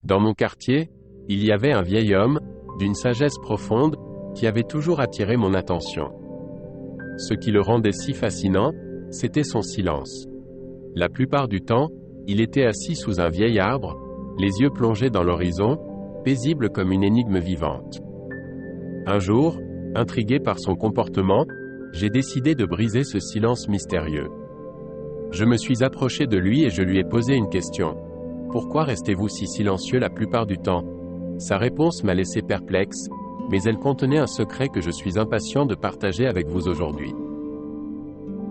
Dans mon quartier, il y avait un vieil homme, d'une sagesse profonde, qui avait toujours attiré mon attention. Ce qui le rendait si fascinant, c'était son silence. La plupart du temps, il était assis sous un vieil arbre, les yeux plongés dans l'horizon, paisible comme une énigme vivante. Un jour, intrigué par son comportement, j'ai décidé de briser ce silence mystérieux. Je me suis approché de lui et je lui ai posé une question. « Pourquoi restez-vous si silencieux la plupart du temps ?» Sa réponse m'a laissé perplexe, mais elle contenait un secret que je suis impatient de partager avec vous aujourd'hui.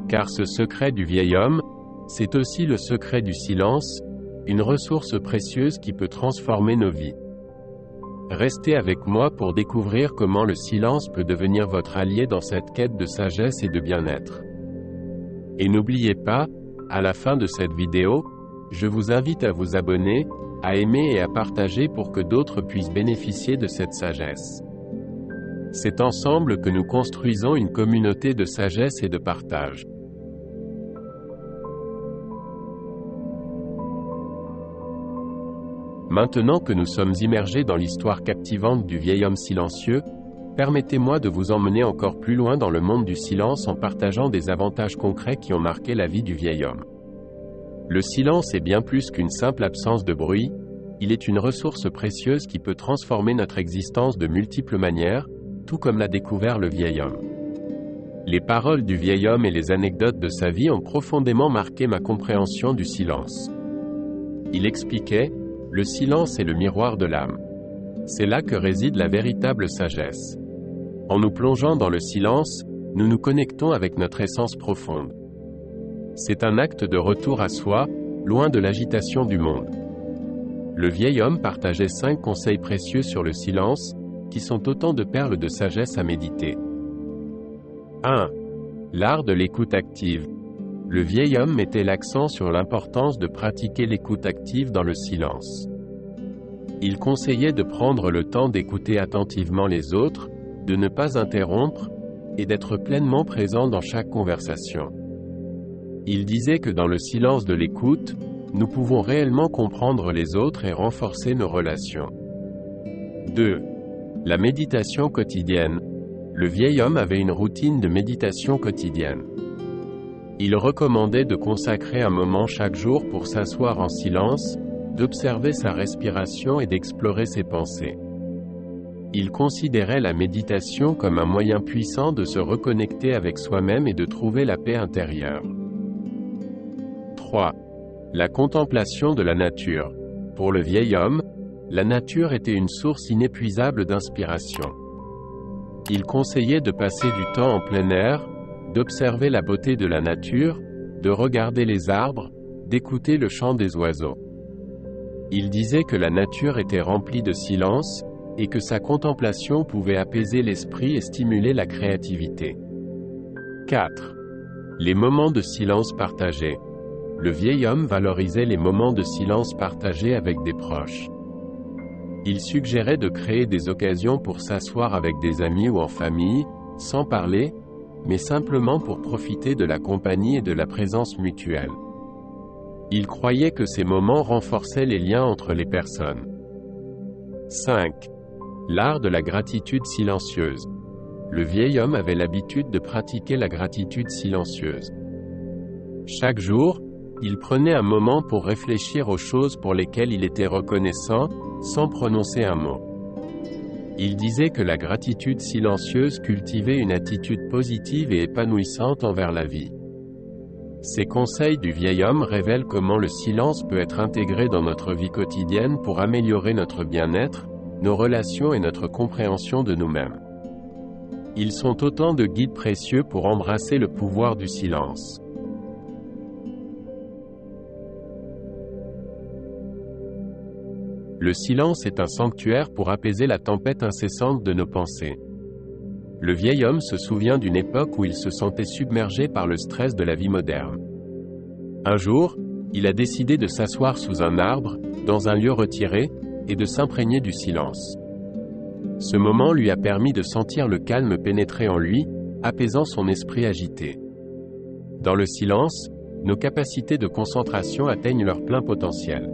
Car ce secret du vieil homme, c'est aussi le secret du silence, une ressource précieuse qui peut transformer nos vies. Restez avec moi pour découvrir comment le silence peut devenir votre allié dans cette quête de sagesse et de bien-être. Et n'oubliez pas, à la fin de cette vidéo, je vous invite à vous abonner, à aimer et à partager pour que d'autres puissent bénéficier de cette sagesse. C'est ensemble que nous construisons une communauté de sagesse et de partage. Maintenant que nous sommes immergés dans l'histoire captivante du vieil homme silencieux, permettez-moi de vous emmener encore plus loin dans le monde du silence en partageant des avantages concrets qui ont marqué la vie du vieil homme. Le silence est bien plus qu'une simple absence de bruit, il est une ressource précieuse qui peut transformer notre existence de multiples manières, tout comme l'a découvert le vieil homme. Les paroles du vieil homme et les anecdotes de sa vie ont profondément marqué ma compréhension du silence. Il expliquait: « Le silence est le miroir de l'âme. C'est là que réside la véritable sagesse. En nous plongeant dans le silence, nous nous connectons avec notre essence profonde. C'est un acte de retour à soi, loin de l'agitation du monde. » Le vieil homme partageait 5 conseils précieux sur le silence, qui sont autant de perles de sagesse à méditer. 1. L'art de l'écoute active. Le vieil homme mettait l'accent sur l'importance de pratiquer l'écoute active dans le silence. Il conseillait de prendre le temps d'écouter attentivement les autres, de ne pas interrompre, et d'être pleinement présent dans chaque conversation. Il disait que dans le silence de l'écoute, nous pouvons réellement comprendre les autres et renforcer nos relations. 2. La méditation quotidienne. Le vieil homme avait une routine de méditation quotidienne. Il recommandait de consacrer un moment chaque jour pour s'asseoir en silence, d'observer sa respiration et d'explorer ses pensées. Il considérait la méditation comme un moyen puissant de se reconnecter avec soi-même et de trouver la paix intérieure. 3. La contemplation de la nature. Pour le vieil homme, la nature était une source inépuisable d'inspiration. Il conseillait de passer du temps en plein air, d'observer la beauté de la nature, de regarder les arbres, d'écouter le chant des oiseaux. Il disait que la nature était remplie de silence, et que sa contemplation pouvait apaiser l'esprit et stimuler la créativité. 4. Les moments de silence partagés. Le vieil homme valorisait les moments de silence partagés avec des proches. Il suggérait de créer des occasions pour s'asseoir avec des amis ou en famille, sans parler, mais simplement pour profiter de la compagnie et de la présence mutuelle. Il croyait que ces moments renforçaient les liens entre les personnes. 5. L'art de la gratitude silencieuse. Le vieil homme avait l'habitude de pratiquer la gratitude silencieuse. Chaque jour, il prenait un moment pour réfléchir aux choses pour lesquelles il était reconnaissant, sans prononcer un mot. Il disait que la gratitude silencieuse cultivait une attitude positive et épanouissante envers la vie. Ces conseils du vieil homme révèlent comment le silence peut être intégré dans notre vie quotidienne pour améliorer notre bien-être, nos relations et notre compréhension de nous-mêmes. Ils sont autant de guides précieux pour embrasser le pouvoir du silence. Le silence est un sanctuaire pour apaiser la tempête incessante de nos pensées. Le vieil homme se souvient d'une époque où il se sentait submergé par le stress de la vie moderne. Un jour, il a décidé de s'asseoir sous un arbre, dans un lieu retiré, et de s'imprégner du silence. Ce moment lui a permis de sentir le calme pénétrer en lui, apaisant son esprit agité. Dans le silence, nos capacités de concentration atteignent leur plein potentiel.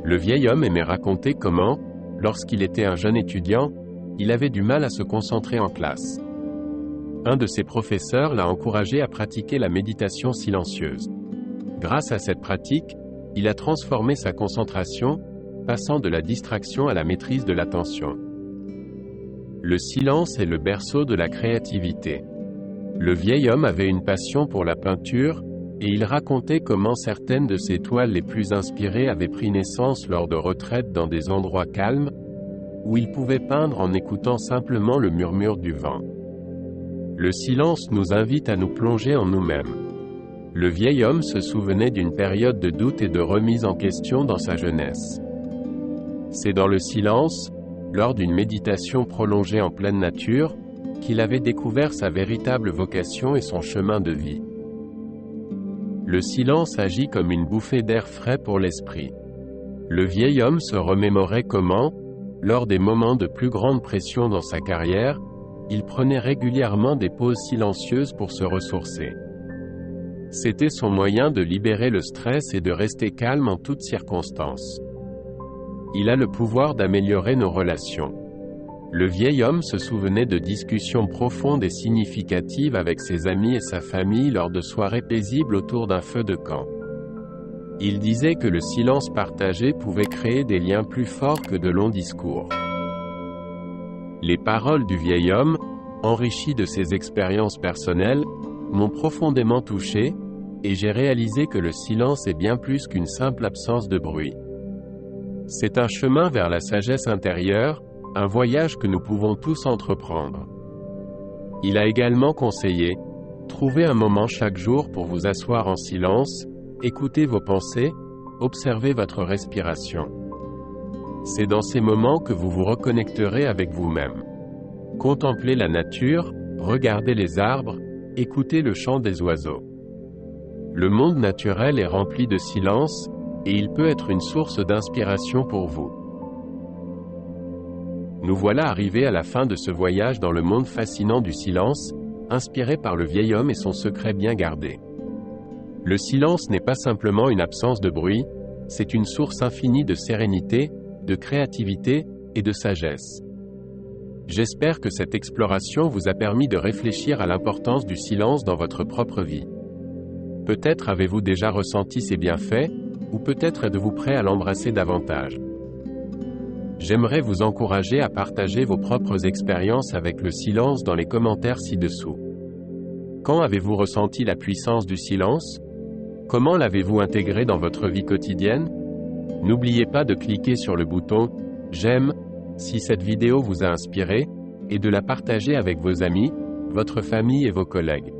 Le vieil homme aimait raconter comment, lorsqu'il était un jeune étudiant, il avait du mal à se concentrer en classe. Un de ses professeurs l'a encouragé à pratiquer la méditation silencieuse. Grâce à cette pratique, il a transformé sa concentration, passant de la distraction à la maîtrise de l'attention. Le silence est le berceau de la créativité. Le vieil homme avait une passion pour la peinture, et il racontait comment certaines de ses toiles les plus inspirées avaient pris naissance lors de retraites dans des endroits calmes, où il pouvait peindre en écoutant simplement le murmure du vent. Le silence nous invite à nous plonger en nous-mêmes. Le vieil homme se souvenait d'une période de doute et de remise en question dans sa jeunesse. C'est dans le silence, lors d'une méditation prolongée en pleine nature, qu'il avait découvert sa véritable vocation et son chemin de vie. Le silence agit comme une bouffée d'air frais pour l'esprit. Le vieil homme se remémorait comment, lors des moments de plus grande pression dans sa carrière, il prenait régulièrement des pauses silencieuses pour se ressourcer. C'était son moyen de libérer le stress et de rester calme en toutes circonstances. Il a le pouvoir d'améliorer nos relations. Le vieil homme se souvenait de discussions profondes et significatives avec ses amis et sa famille lors de soirées paisibles autour d'un feu de camp. Il disait que le silence partagé pouvait créer des liens plus forts que de longs discours. Les paroles du vieil homme, enrichies de ses expériences personnelles, m'ont profondément touché, et j'ai réalisé que le silence est bien plus qu'une simple absence de bruit. C'est un chemin vers la sagesse intérieure, un voyage que nous pouvons tous entreprendre. Il a également conseillé, trouvez un moment chaque jour pour vous asseoir en silence, écoutez vos pensées, observez votre respiration. C'est dans ces moments que vous vous reconnecterez avec vous-même. Contemplez la nature, regardez les arbres, écoutez le chant des oiseaux. Le monde naturel est rempli de silence, et il peut être une source d'inspiration pour vous. Nous voilà arrivés à la fin de ce voyage dans le monde fascinant du silence, inspiré par le vieil homme et son secret bien gardé. Le silence n'est pas simplement une absence de bruit, c'est une source infinie de sérénité, de créativité et de sagesse. J'espère que cette exploration vous a permis de réfléchir à l'importance du silence dans votre propre vie. Peut-être avez-vous déjà ressenti ses bienfaits, ou peut-être êtes-vous prêt à l'embrasser davantage. J'aimerais vous encourager à partager vos propres expériences avec le silence dans les commentaires ci-dessous. Quand avez-vous ressenti la puissance du silence? Comment l'avez-vous intégré dans votre vie quotidienne? N'oubliez pas de cliquer sur le bouton « J'aime » si cette vidéo vous a inspiré, et de la partager avec vos amis, votre famille et vos collègues.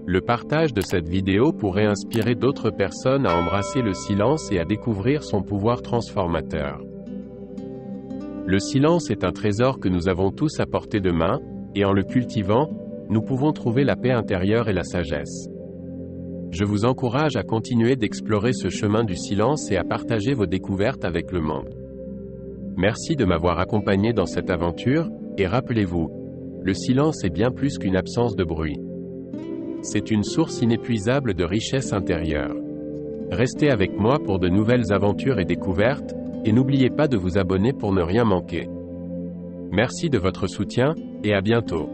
Le partage de cette vidéo pourrait inspirer d'autres personnes à embrasser le silence et à découvrir son pouvoir transformateur. Le silence est un trésor que nous avons tous à portée de main, et en le cultivant, nous pouvons trouver la paix intérieure et la sagesse. Je vous encourage à continuer d'explorer ce chemin du silence et à partager vos découvertes avec le monde. Merci de m'avoir accompagné dans cette aventure, et rappelez-vous, le silence est bien plus qu'une absence de bruit. C'est une source inépuisable de richesse intérieure. Restez avec moi pour de nouvelles aventures et découvertes, et n'oubliez pas de vous abonner pour ne rien manquer. Merci de votre soutien, et à bientôt.